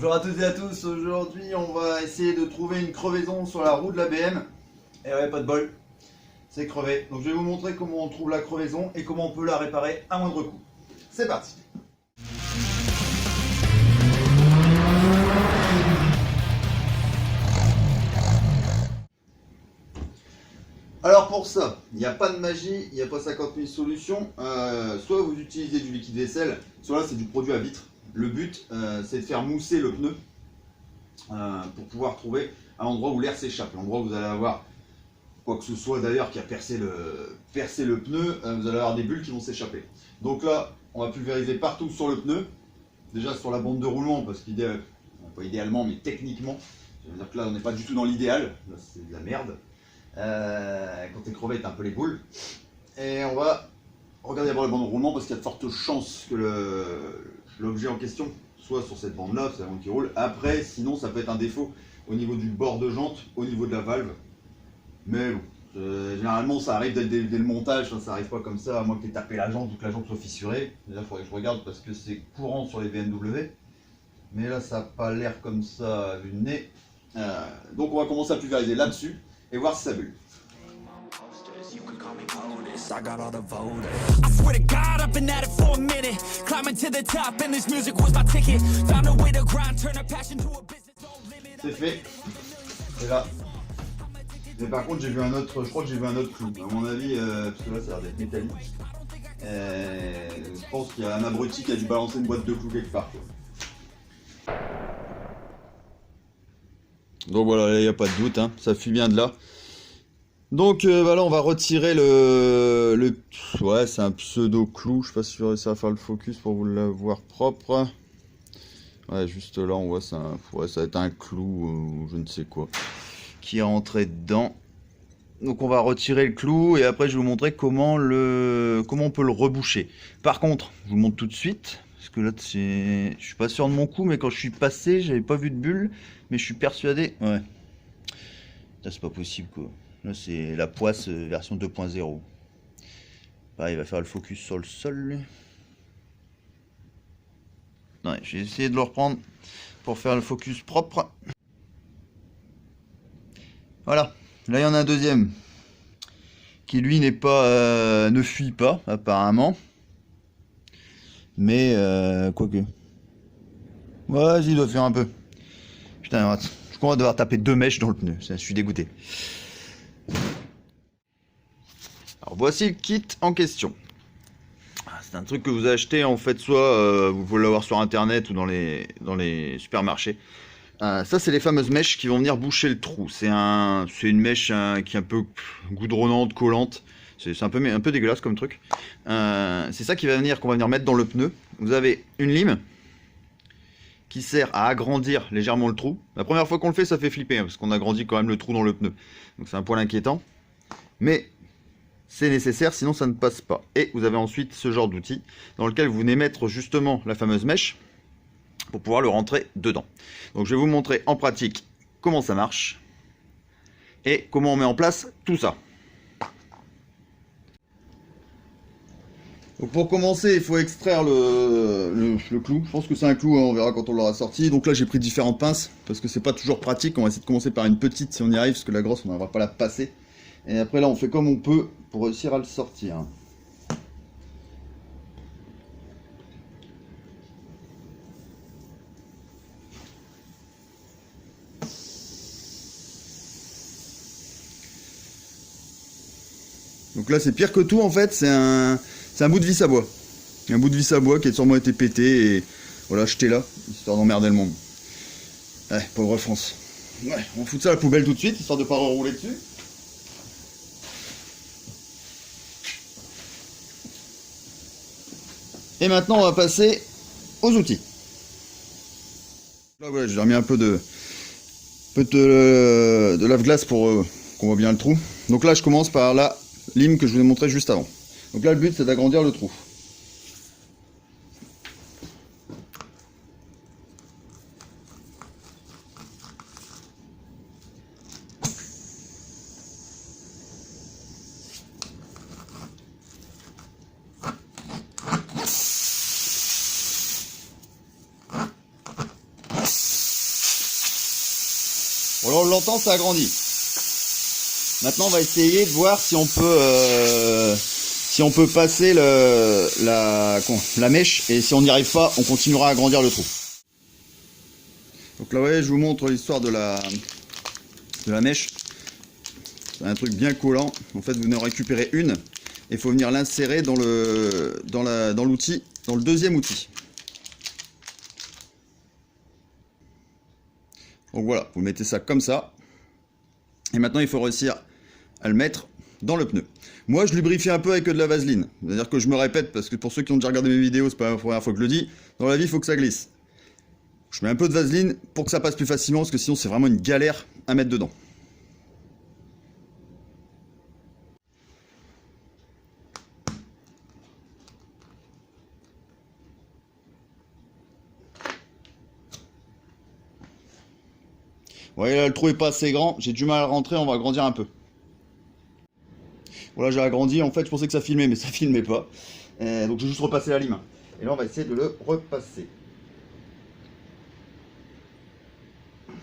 Bonjour à toutes et à tous, aujourd'hui on va essayer de trouver une crevaison sur la roue de la BM. Et ouais, pas de bol, c'est crevé. Donc je vais vous montrer comment on trouve la crevaison et comment on peut la réparer à moindre coût. C'est parti. Alors pour ça, il n'y a pas de magie, il n'y a pas 50 000 solutions. Soit vous utilisez du liquide vaisselle, soit là c'est du produit à vitre. Le but c'est de faire mousser le pneu pour pouvoir trouver un endroit où l'air s'échappe. L'endroit où vous allez avoir quoi que ce soit d'ailleurs qui a percé le pneu, vous allez avoir des bulles qui vont s'échapper. Donc là, on va pulvériser partout sur le pneu. Déjà sur la bande de roulement, parce qu'idéalement, pas idéalement, mais techniquement, ça veut dire que là on n'est pas du tout dans l'idéal, là c'est de la merde. Quand t'es crevé, t'as un peu les boules. Et on va regarder d'abord la bande de roulement parce qu'il y a de fortes chances que l'objet en question soit sur cette bande là, c'est la bande qui roule. Après, sinon ça peut être un défaut au niveau du bord de jante, au niveau de la valve. Mais bon, généralement ça arrive dès le montage, ça arrive pas comme ça, à moins que t'aies tapé la jante ou que la jante soit fissurée. Déjà il faudrait que je regarde parce que c'est courant sur les BMW. Mais là ça n'a pas l'air comme ça vu le nez. Donc on va commencer à pulvériser là-dessus et voir si ça bulle. I got all the voters. I swear to God, I've been at it for a minute. Climbing to the top, and this music was my ticket. Found a way to grind, turn a passion to a business. C'est fait. Et là. Mais par contre, j'ai vu un autre. Je crois que j'ai vu un autre clou. À mon avis, parce que là, ça a l'air d'être métallique. Je pense qu'il y a un abruti qui a dû balancer une boîte de clous quelque part, quoi. Donc voilà, il n'y a pas de doute, hein, ça fuit bien de là. Donc voilà, on va retirer ouais, c'est un pseudo clou, je sais pas si je vais réussir à faire le focus pour vous le voir propre. Ouais, juste là on voit ouais, ça va être un clou ou je ne sais quoi qui est rentré dedans. Donc on va retirer le clou et après je vais vous montrer comment on peut le reboucher. Par contre, je vous montre tout de suite parce que là je suis pas sûr de mon coup, mais quand je suis passé, j'avais pas vu de bulle, mais je suis persuadé. Ouais. Là c'est pas possible quoi. Là c'est la poisse version 2.0. Pareil, il va faire le focus sur le sol lui. Ouais, j'ai essayé de le reprendre pour faire le focus propre. Voilà, là il y en a un deuxième qui lui n'est pas ne fuit pas apparemment. Mais quoique. Ouais, il doit faire un peu. Putain, je crois qu'on va devoir taper 2 mèches dans le pneu, je suis dégoûté. Alors voici le kit en question. C'est un truc que vous achetez en fait, soit vous pouvez l'avoir sur internet ou dans les supermarchés. Ça c'est les fameuses mèches qui vont venir boucher le trou. C'est une mèche qui est un peu goudronnante, collante. C'est un peu dégueulasse comme truc. C'est ça qu'on va venir mettre dans le pneu. Vous avez une lime qui sert à agrandir légèrement le trou. La première fois qu'on le fait, ça fait flipper, hein, parce qu'on agrandit quand même le trou dans le pneu. Donc c'est un poil inquiétant. Mais c'est nécessaire, sinon ça ne passe pas. Et vous avez ensuite ce genre d'outil dans lequel vous venez mettre justement la fameuse mèche pour pouvoir le rentrer dedans. Donc je vais vous montrer en pratique comment ça marche et comment on met en place tout ça. Donc pour commencer, il faut extraire le clou. Je pense que c'est un clou, hein, on verra quand on l'aura sorti. Donc là j'ai pris différentes pinces parce que c'est pas toujours pratique. On va essayer de commencer par une petite si on y arrive, parce que la grosse on n'arrivera pas à la passer. Et après là on fait comme on peut pour réussir à le sortir. Donc là c'est pire que tout en fait, c'est un bout de vis à bois. Un bout de vis à bois qui a sûrement été pété et voilà, jeté là, histoire d'emmerder le monde. Ouais, pauvre France. Ouais, on fout ça à la poubelle tout de suite, histoire de pas rerouler dessus. Et maintenant on va passer aux outils. Là voilà, j'ai remis un peu de lave-glace pour qu'on voit bien le trou. Donc là je commence par la lime que je vous ai montré juste avant. Donc là le but c'est d'agrandir le trou. Alors on l'entend, ça agrandit. Maintenant on va essayer de voir si on peut passer la mèche, et si on n'y arrive pas, on continuera à agrandir le trou. Donc là, ouais, je vous montre l'histoire de la mèche. C'est un truc bien collant. En fait, vous venez en récupérer une, et il faut venir l'insérer dans l'outil, dans le deuxième outil. Donc voilà, vous mettez ça comme ça. Et maintenant, il faut réussir à le mettre dans le pneu. Moi, je lubrifie un peu avec de la vaseline. C'est-à-dire que je me répète, parce que pour ceux qui ont déjà regardé mes vidéos, c'est pas la première fois que je le dis. Dans la vie, il faut que ça glisse. Je mets un peu de vaseline pour que ça passe plus facilement, parce que sinon, c'est vraiment une galère à mettre dedans. Vous voyez là, le trou est pas assez grand, j'ai du mal à rentrer, on va agrandir un peu. Voilà, j'ai agrandi, en fait je pensais que ça filmait, mais ça filmait pas. Donc j'ai juste repassé la lime. Et là on va essayer de le repasser. En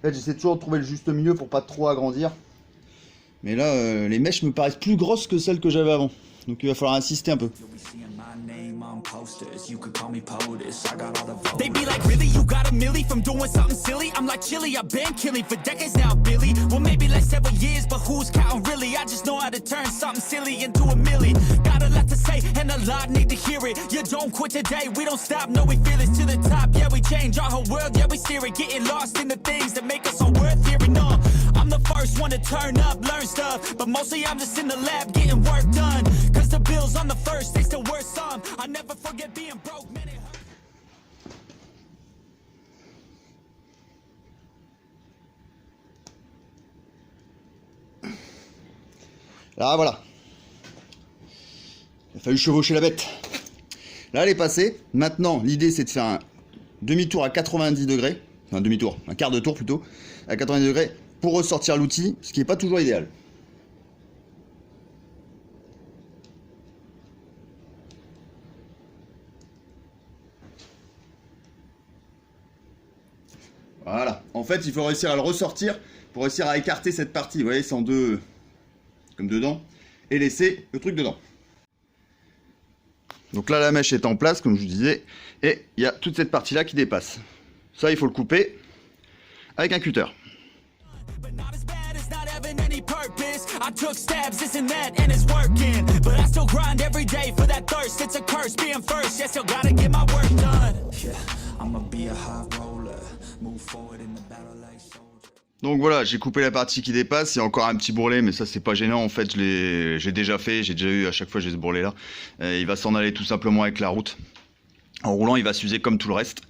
fait j'essaie toujours de trouver le juste milieu pour pas trop agrandir. Mais là les mèches me paraissent plus grosses que celles que j'avais avant. Donc il va falloir insister un peu. They be like, really, you got a milli from doing something silly? I'm like, chilly, I've been killing for decades now, Billy. Well, maybe like several years, but who's counting really? I just know how to turn something silly into a milli. Got a lot to say, and a lot need to hear it. You don't quit today, we don't stop, no, we feel it to the top. Yeah, we change our whole world, yeah, we steer it. Getting lost in the things that make us all worth hearing on. I'm the first one to turn up, learn stuff, but mostly I'm just in the lab getting work done. Cause the bills on the first, they still worth some. I never forget being broke, man, it hurt. Là voilà. Il a fallu chevaucher la bête. Là elle est passée. Maintenant l'idée c'est de faire un demi-tour à 90 degrés. Enfin un demi-tour, un quart de tour plutôt. À 90 degrés pour ressortir l'outil. Ce qui n'est pas toujours idéal. Voilà. En fait il faut réussir à le ressortir pour réussir à écarter cette partie. Vous voyez c'est en deux... comme dedans, et laisser le truc dedans. Donc là la mèche est en place comme je vous disais, et il y a toute cette partie là qui dépasse. Ça il faut le couper avec un cutter. Donc voilà, j'ai coupé la partie qui dépasse, il y a encore un petit bourrelet, mais ça c'est pas gênant, en fait j'ai déjà fait, j'ai déjà eu à chaque fois j'ai ce bourrelet là. Il va s'en aller tout simplement avec la route. En roulant il va s'user comme tout le reste.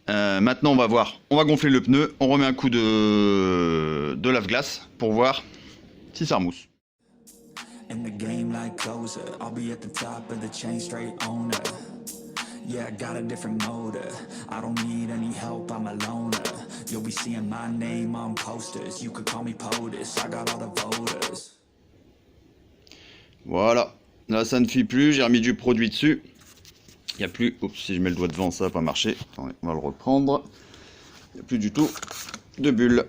Maintenant on va voir, on va gonfler le pneu, on remet un coup de lave-glace pour voir si ça remousse. Yeah, I got a different motor. I don't need any help, I'm a loner. You'll be seeing my name on posters. You could call me POTUS, I got all the voters. Voilà, là ça ne fuit plus, j'ai remis du produit dessus. Il n'y a plus, oups, si je mets le doigt devant ça va pas marcher. Attendez, on va le reprendre. Il n'y a plus du tout de bulles.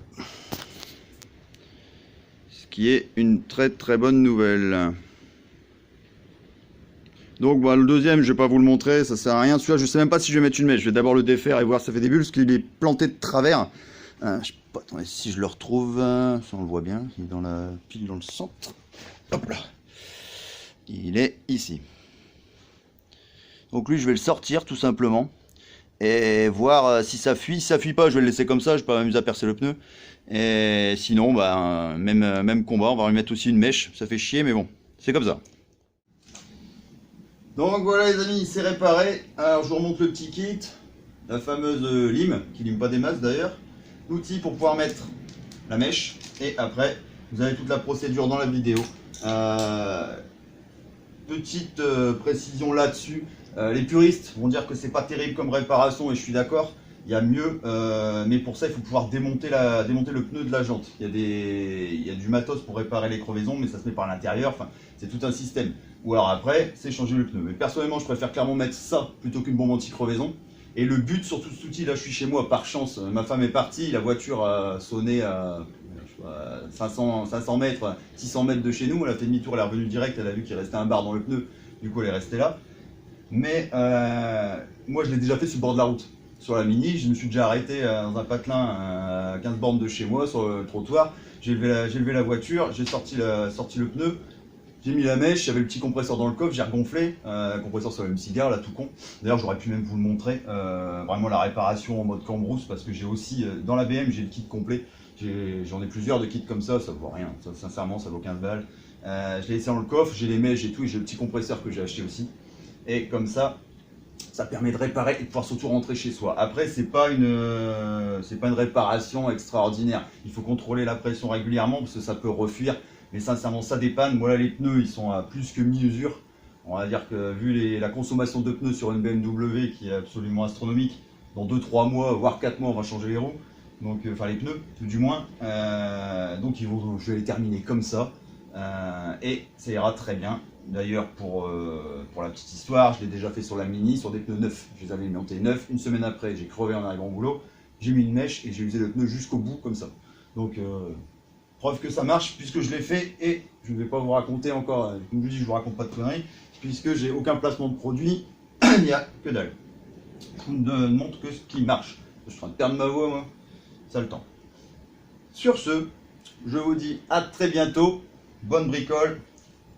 Ce qui est une très très bonne nouvelle. Donc bah, le deuxième, je vais pas vous le montrer, ça sert à rien. Celui-là, je sais même pas si je vais mettre une mèche. Je vais d'abord le défaire et voir si ça fait des bulles, parce qu'il est planté de travers. Je sais pas, attendez, si je le retrouve, ça on le voit bien, il est dans la pile dans le centre. Hop là. Il est ici. Donc lui, je vais le sortir tout simplement et voir si ça fuit. Si ça fuit pas, je vais le laisser comme ça, je vais pas m'amuser à percer le pneu. Et sinon, bah, même combat, on va lui mettre aussi une mèche. Ça fait chier, mais bon, c'est comme ça. Donc voilà les amis, c'est réparé. Alors je vous remonte le petit kit, la fameuse lime, qui lime pas des masses d'ailleurs. L'outil pour pouvoir mettre la mèche. Et après, vous avez toute la procédure dans la vidéo. Petite précision là-dessus. Les puristes vont dire que c'est pas terrible comme réparation et je suis d'accord. Il y a mieux, mais pour ça il faut pouvoir démonter le pneu de la jante. Il y a du matos pour réparer les crevaisons, mais ça se met par l'intérieur. Enfin, c'est tout un système. Ou alors après, c'est changer le pneu. Mais personnellement, je préfère clairement mettre ça plutôt qu'une bombe anti-crevaison. Et le but sur tout cet outil, là je suis chez moi par chance, ma femme est partie, la voiture a sonné à 500 mètres, 600 mètres de chez nous, elle a fait demi-tour, elle est revenue direct, elle a vu qu'il restait un bar dans le pneu, du coup elle est restée là. Mais moi je l'ai déjà fait sur le bord de la route, sur la Mini, je me suis déjà arrêté dans un patelin à 15 bornes de chez moi sur le trottoir, j'ai levé la voiture, j'ai sorti le pneu, j'ai mis la mèche, j'avais le petit compresseur dans le coffre, j'ai regonflé, compresseur sur le même cigare, là tout con. D'ailleurs j'aurais pu même vous le montrer, vraiment la réparation en mode cambrousse, parce que j'ai aussi, dans la BM j'ai le kit complet, j'en ai plusieurs de kits comme ça vaut rien, ça, sincèrement ça vaut 15 balles. Je l'ai laissé dans le coffre, j'ai les mèches et tout, et j'ai le petit compresseur que j'ai acheté aussi. Et comme ça permet de réparer et de pouvoir surtout rentrer chez soi. Après, c'est pas une réparation extraordinaire. Il faut contrôler la pression régulièrement parce que ça peut refuir. Mais sincèrement, ça dépanne. Moi là, les pneus, ils sont à plus que mi-usure. On va dire que vu la consommation de pneus sur une BMW qui est absolument astronomique, dans 2-3 mois, voire 4 mois, on va changer les roues. Donc, enfin les pneus, tout du moins. Donc je vais les terminer comme ça. Et ça ira très bien. D'ailleurs, pour la petite histoire, je l'ai déjà fait sur la Mini, sur des pneus neufs. Je les avais montés neufs. Une semaine après, j'ai crevé en arrivant au boulot. J'ai mis une mèche et j'ai usé le pneu jusqu'au bout, comme ça. Donc, preuve que ça marche, puisque je l'ai fait. Et je ne vais pas vous raconter encore, comme je vous dis, je ne vous raconte pas de conneries, puisque j'ai aucun placement de produit. Il n'y a que dalle. Je vous ne montre que ce qui marche. Je suis en train de perdre ma voix, moi. Ça a le temps. Sur ce, je vous dis à très bientôt. Bonne bricole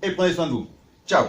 et prenez soin de vous. Ciao!